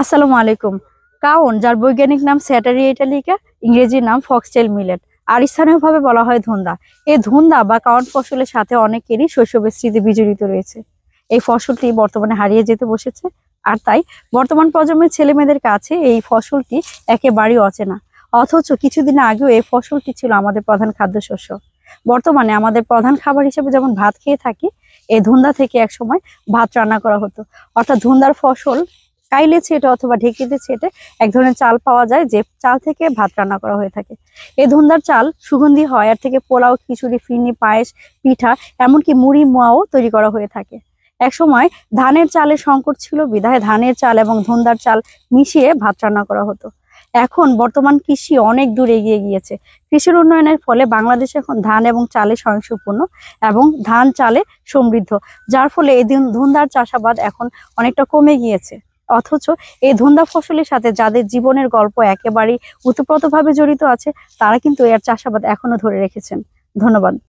আসসালামু আলাইকুম। কাউন, যার বৈজ্ঞানিক নাম স্যাটারিয়া ইটালিকা, ইংরেজি নাম ফক্সটেল মিলেট, আর স্থানীয়ভাবে বলা হয় ধুন্দা। এই ধুন্দা বা কাউন ফসলের সাথে অনেকেরই শৈশবের স্মৃতি বিজড়িত রয়েছে। এই ফসলটি বর্তমানে হারিয়ে যেতে বসেছে, আর তাই বর্তমান প্রজন্মের ছেলে মেয়েদের কাছে এই ফসলটি একেবারেই অচেনা। অথচ কিছুদিন আগেও এই ফসলটি ছিল আমাদের প্রধান খাদ্যশস্য। বর্তমানে আমাদের প্রধান খাবার হিসেবে যেমন ভাত খেয়ে থাকি, এই ধুন্দা থেকে একসময় ভাত রান্না করা হতো। অর্থাৎ ধুন্দার ফসল কাইলে ছেটে অথবা ঢেঁকিতে ছেটে এক ধরনের চাল পাওয়া যায়, যে চাল থেকে ভাত রান্না করা হয়ে থাকে। এই ধুন্দার চাল সুগন্ধি হয়, এর থেকে পোলাও, খিচুড়ি, ফিরনি, পায়েস, পিঠা, এমনকি মুড়ি, মোয়াও তৈরি করা হয়ে থাকে। একসময় ধানের চালের সংকট ছিল, বিধায় ধানের চাল এবং ধুন্দার চাল মিশিয়ে ভাত রান্না করা হতো। এখন বর্তমান কৃষি অনেক দূর এগিয়ে গিয়েছে। কৃষির উন্নয়নের ফলে বাংলাদেশ এখন ধান এবং চালে স্বয়ংসম্পূর্ণ এবং ধান চালে সমৃদ্ধ, যার ফলে এই ধুন্দার চাষাবাদ এখন অনেকটা কমে গিয়েছে। অথচ এই ধুন্দা ফসলের সাথে যাদের জীবনের গল্প একেবারেই ওতপ্রোতভাবে জড়িত আছে, তারা কিন্তু এর চাষাবাদ এখনো ধরে রেখেছেন। ধন্যবাদ।